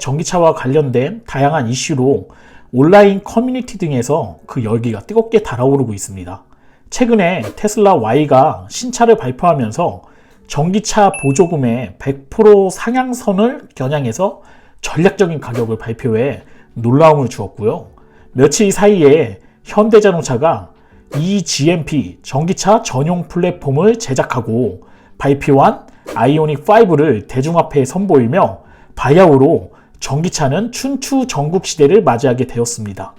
전기차와 관련된 다양한 이슈로 온라인 커뮤니티 등에서 그 열기가 뜨겁게 달아오르고 있습니다. 최근에 테슬라 Y가 신차를 발표하면서 전기차 보조금의 100% 상향선을 겨냥해서 전략적인 가격을 발표해 놀라움을 주었고요. 며칠 사이에 현대자동차가 eGMP 전기차 전용 플랫폼을 제작하고 발표한 아이오닉5를 대중 앞에 선보이며 바야흐로 전기차는 춘추 전국 시대를 맞이하게 되었습니다.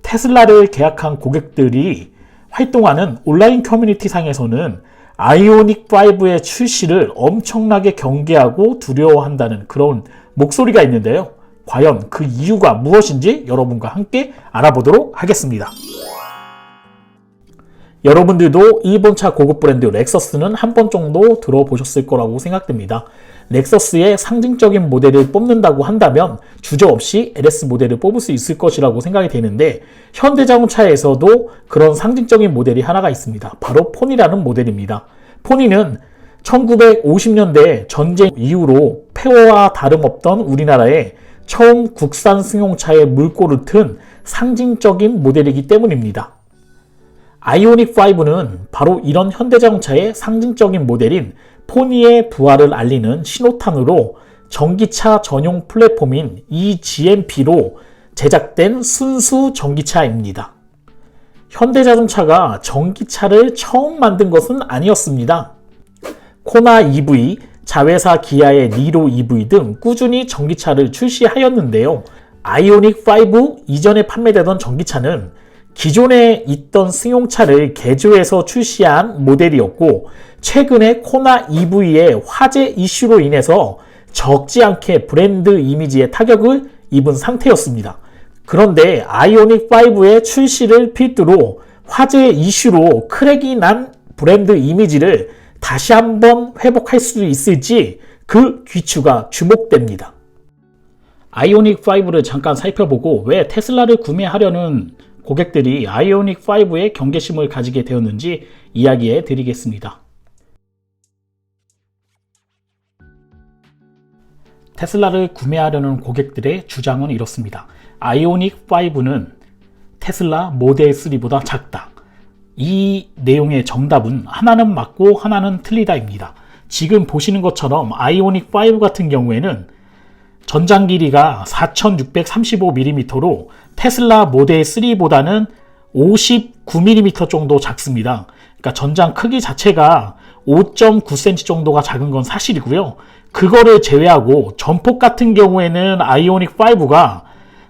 테슬라를 계약한 고객들이 활동하는 온라인 커뮤니티 상에서는 아이오닉5의 출시를 엄청나게 경계하고 두려워한다는 그런 목소리가 있는데요. 과연 그 이유가 무엇인지 여러분과 함께 알아보도록 하겠습니다. 여러분들도 일본차 고급 브랜드 렉서스는 한 번 정도 들어보셨을 거라고 생각됩니다. 렉서스의 상징적인 모델을 뽑는다고 한다면 주저없이 LS 모델을 뽑을 수 있을 것이라고 생각이 되는데, 현대자동차에서도 그런 상징적인 모델이 하나가 있습니다. 바로 포니라는 모델입니다. 포니는 1950년대 전쟁 이후로 폐허와 다름없던 우리나라에 처음 국산 승용차의 물꼬를 튼 상징적인 모델이기 때문입니다. 아이오닉5는 바로 이런 현대자동차의 상징적인 모델인 포니의 부활을 알리는 신호탄으로 전기차 전용 플랫폼인 eGMP로 제작된 순수 전기차입니다. 현대자동차가 전기차를 처음 만든 것은 아니었습니다. 코나 EV, 자회사 기아의 니로 EV 등 꾸준히 전기차를 출시하였는데요. 아이오닉5 이전에 판매되던 전기차는 기존에 있던 승용차를 개조해서 출시한 모델이었고, 최근에 코나 EV의 화재 이슈로 인해서 적지 않게 브랜드 이미지에 타격을 입은 상태였습니다. 그런데 아이오닉5의 출시를 필두로 화재 이슈로 크랙이 난 브랜드 이미지를 다시 한번 회복할 수 있을지 그 귀추가 주목됩니다. 아이오닉5를 잠깐 살펴보고 왜 테슬라를 구매하려는 고객들이 아이오닉5에 경계심을 가지게 되었는지 이야기해 드리겠습니다. 테슬라를 구매하려는 고객들의 주장은 이렇습니다. 아이오닉5는 테슬라 모델 3보다 작다. 이 내용의 정답은 하나는 맞고 하나는 틀리다입니다. 지금 보시는 것처럼 아이오닉5 같은 경우에는 전장 길이가 4635mm로 테슬라 모델 3보다는 59mm 정도 작습니다. 그러니까 전장 크기 자체가 5.9cm 정도가 작은 건 사실이고요. 그거를 제외하고 전폭 같은 경우에는 아이오닉5가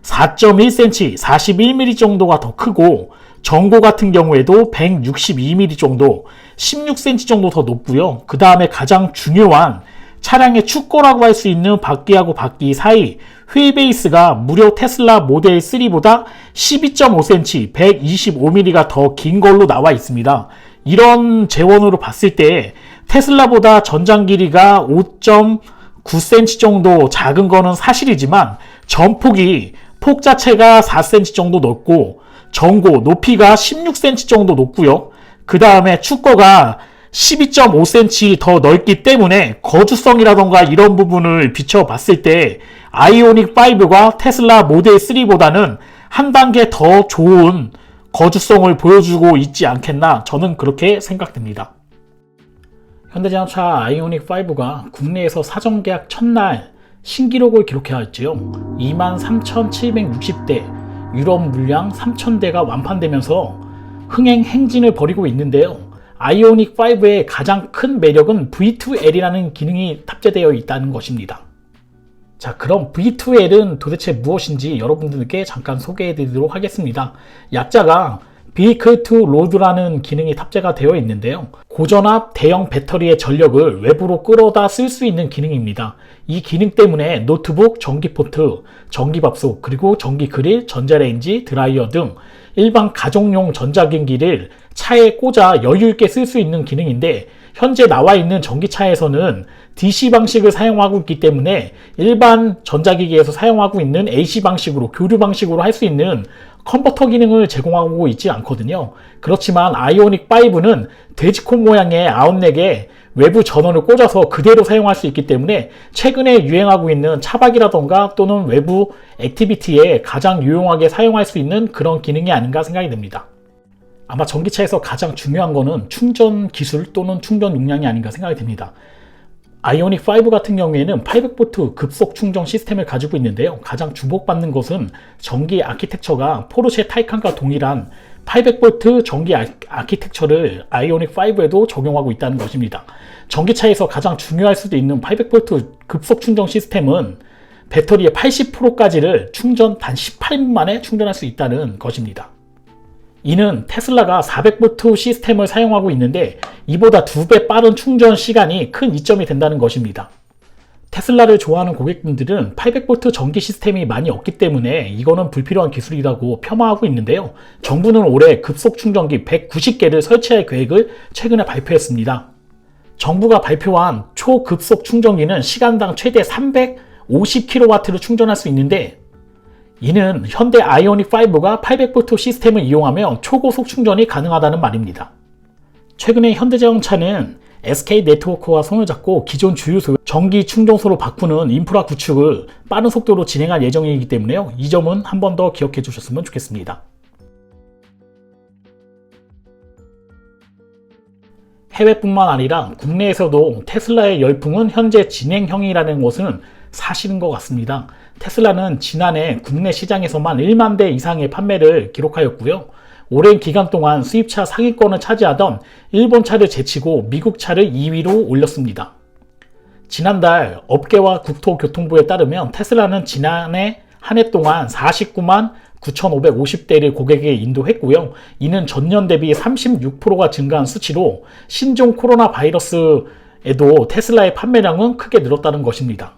4.1cm, 41mm 정도가 더 크고, 전고 같은 경우에도 162mm 정도, 16cm 정도 더 높고요. 그 다음에 가장 중요한 차량의 축거라고 할 수 있는 바퀴하고 바퀴 사이 휠베이스가 무려 테슬라 모델 3보다 12.5cm, 125mm가 더 긴 걸로 나와 있습니다. 이런 재원으로 봤을 때 테슬라보다 전장 길이가 5.9cm 정도 작은 거는 사실이지만, 전폭이 폭 자체가 4cm 정도 넓고 전고 높이가 16cm 정도 높고요. 그 다음에 축거가 12.5cm 더 넓기 때문에 거주성이라던가 이런 부분을 비춰봤을 때 아이오닉5가 테슬라 모델 3보다는 한 단계 더 좋은 거주성을 보여주고 있지 않겠나, 저는 그렇게 생각됩니다. 현대자동차 아이오닉5가 국내에서 사전계약 첫날 신기록을 기록해왔지요. 23,760대, 유럽 물량 3,000대가 완판되면서 흥행 행진을 벌이고 있는데요. 아이오닉5의 가장 큰 매력은 V2L이라는 기능이 탑재되어 있다는 것입니다. 자, 그럼 V2L은 도대체 무엇인지 여러분들께 잠깐 소개해 드리도록 하겠습니다. 약자가 Vehicle to Load라는 기능이 탑재가 되어 있는데요. 고전압 대형 배터리의 전력을 외부로 끌어다 쓸 수 있는 기능입니다. 이 기능 때문에 노트북, 전기포트, 전기밥솥, 그리고 전기 그릴, 전자레인지, 드라이어 등 일반 가정용 전자기기를 차에 꽂아 여유있게 쓸 수 있는 기능인데, 현재 나와 있는 전기차에서는 DC 방식을 사용하고 있기 때문에 일반 전자기기에서 사용하고 있는 AC 방식으로, 교류 방식으로 할 수 있는 컨버터 기능을 제공하고 있지 않거든요. 그렇지만 아이오닉5는 돼지코 모양의 아웃렉에 외부 전원을 꽂아서 그대로 사용할 수 있기 때문에 최근에 유행하고 있는 차박이라던가 또는 외부 액티비티에 가장 유용하게 사용할 수 있는 그런 기능이 아닌가 생각이 듭니다. 아마 전기차에서 가장 중요한 거는 충전 기술 또는 충전 용량이 아닌가 생각이 듭니다. 아이오닉 5 같은 경우에는 800V 급속 충전 시스템을 가지고 있는데요. 가장 주목받는 것은 전기 아키텍처가 포르쉐 타이칸과 동일한 800V 전기 아키텍처를 아이오닉 5에도 적용하고 있다는 것입니다. 전기차에서 가장 중요할 수도 있는 800V 급속 충전 시스템은 배터리의 80%까지를 충전 단 18분 만에 충전할 수 있다는 것입니다. 이는 테슬라가 400V 시스템을 사용하고 있는데 이보다 2배 빠른 충전 시간이 큰 이점이 된다는 것입니다. 테슬라를 좋아하는 고객분들은 800V 전기 시스템이 많이 없기 때문에 이거는 불필요한 기술이라고 폄하하고 있는데요. 정부는 올해 급속 충전기 190개를 설치할 계획을 최근에 발표했습니다. 정부가 발표한 초급속 충전기는 시간당 최대 350kW를 충전할 수 있는데 이는 현대 아이오닉 5가 800V 시스템을 이용하면 초고속 충전이 가능하다는 말입니다. 최근에 현대자동차는 SK네트워크와 손을 잡고 기존 주유소 전기 충전소로 바꾸는 인프라 구축을 빠른 속도로 진행할 예정이기 때문에요. 이 점은 한 번 더 기억해 주셨으면 좋겠습니다. 해외뿐만 아니라 국내에서도 테슬라의 열풍은 현재 진행형이라는 것은 사실인 것 같습니다. 테슬라는 지난해 국내 시장에서만 1만 대 이상의 판매를 기록하였고요. 오랜 기간 동안 수입차 상위권을 차지하던 일본 차를 제치고 미국 차를 2위로 올렸습니다. 지난달 업계와 국토교통부에 따르면 테슬라는 지난해 한 해 동안 49만 9,550대를 고객에게 인도했고요. 이는 전년 대비 36%가 증가한 수치로 신종 코로나 바이러스에도 테슬라의 판매량은 크게 늘었다는 것입니다.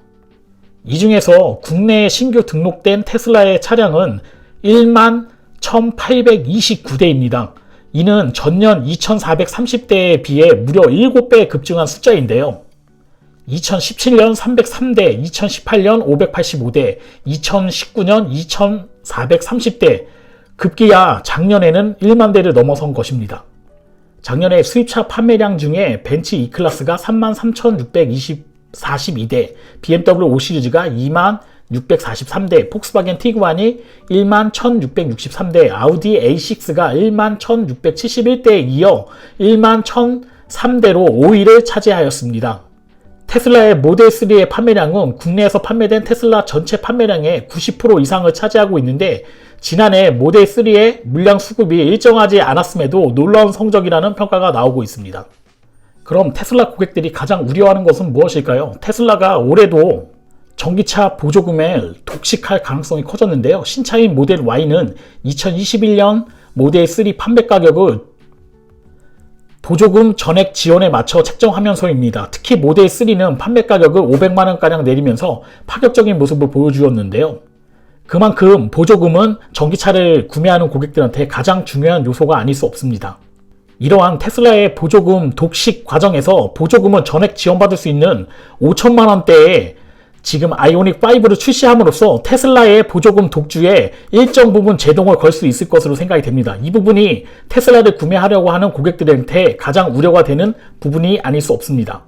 이 중에서 국내에 신규 등록된 테슬라의 차량은 1만 1,829대입니다. 이는 전년 2,430대에 비해 무려 7배 급증한 숫자인데요. 2017년 303대, 2018년 585대, 2019년 2,430대, 급기야 작년에는 1만 대를 넘어선 것입니다. 작년에 수입차 판매량 중에 벤츠 E클래스가 33,642대, BMW 5 시리즈가 26,643대, 폭스바겐 티구안이 11,663대, 아우디 A6가 11,671대에 이어 11,003대로 5위를 차지하였습니다. 테슬라의 모델 3의 판매량은 국내에서 판매된 테슬라 전체 판매량의 90% 이상을 차지하고 있는데 지난해 모델 3의 물량 수급이 일정하지 않았음에도 놀라운 성적이라는 평가가 나오고 있습니다. 그럼 테슬라 고객들이 가장 우려하는 것은 무엇일까요? 테슬라가 올해도 전기차 보조금을 독식할 가능성이 커졌는데요. 신차인 모델 Y는 2021년 모델 3 판매 가격을 보조금 전액 지원에 맞춰 책정하면서입니다. 특히 모델 3는 판매 가격을 500만원가량 내리면서 파격적인 모습을 보여주었는데요. 그만큼 보조금은 전기차를 구매하는 고객들한테 가장 중요한 요소가 아닐 수 없습니다. 이러한 테슬라의 보조금 독식 과정에서 보조금은 전액 지원받을 수 있는 5천만원대의 지금 아이오닉 5를 출시함으로써 테슬라의 보조금 독주에 일정 부분 제동을 걸 수 있을 것으로 생각이 됩니다. 이 부분이 테슬라를 구매하려고 하는 고객들한테 가장 우려가 되는 부분이 아닐 수 없습니다.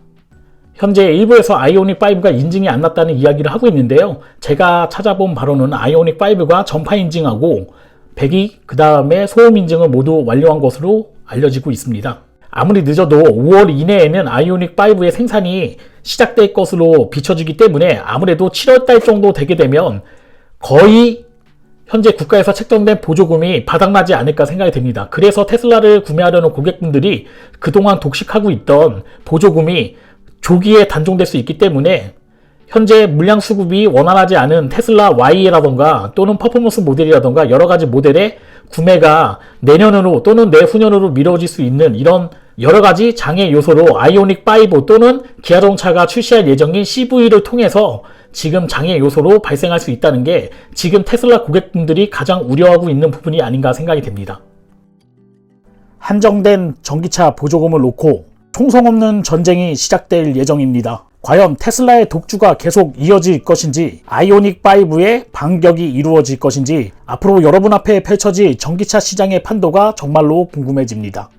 현재 일부에서 아이오닉 5가 인증이 안 났다는 이야기를 하고 있는데요. 제가 찾아본 바로는 아이오닉 5가 전파 인증하고 배기 그 다음에 소음 인증을 모두 완료한 것으로 알려지고 있습니다. 아무리 늦어도 5월 이내에는 아이오닉 5의 생산이 시작될 것으로 비춰지기 때문에 아무래도 7월달 정도 되게 되면 거의 현재 국가에서 책정된 보조금이 바닥나지 않을까 생각이 됩니다. 그래서 테슬라를 구매하려는 고객분들이 그동안 독식하고 있던 보조금이 조기에 단종될 수 있기 때문에 현재 물량 수급이 원활하지 않은 테슬라 Y라던가 또는 퍼포먼스 모델이라던가 여러가지 모델의 구매가 내년으로 또는 내후년으로 미뤄질 수 있는 이런 여러가지 장애 요소로 아이오닉 5 또는 기아자동차가 출시할 예정인 CV를 통해서 지금 장애 요소로 발생할 수 있다는 게 지금 테슬라 고객분들이 가장 우려하고 있는 부분이 아닌가 생각이 됩니다. 한정된 전기차 보조금을 놓고 총성 없는 전쟁이 시작될 예정입니다. 과연 테슬라의 독주가 계속 이어질 것인지 아이오닉 5의 반격이 이루어질 것인지 앞으로 여러분 앞에 펼쳐질 전기차 시장의 판도가 정말로 궁금해집니다.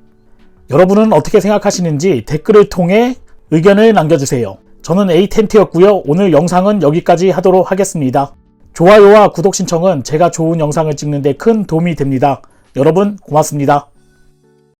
여러분은 어떻게 생각하시는지 댓글을 통해 의견을 남겨주세요. 저는 에이텐트였고요. 오늘 영상은 여기까지 하도록 하겠습니다. 좋아요와 구독 신청은 제가 좋은 영상을 찍는 데 큰 도움이 됩니다. 여러분 고맙습니다.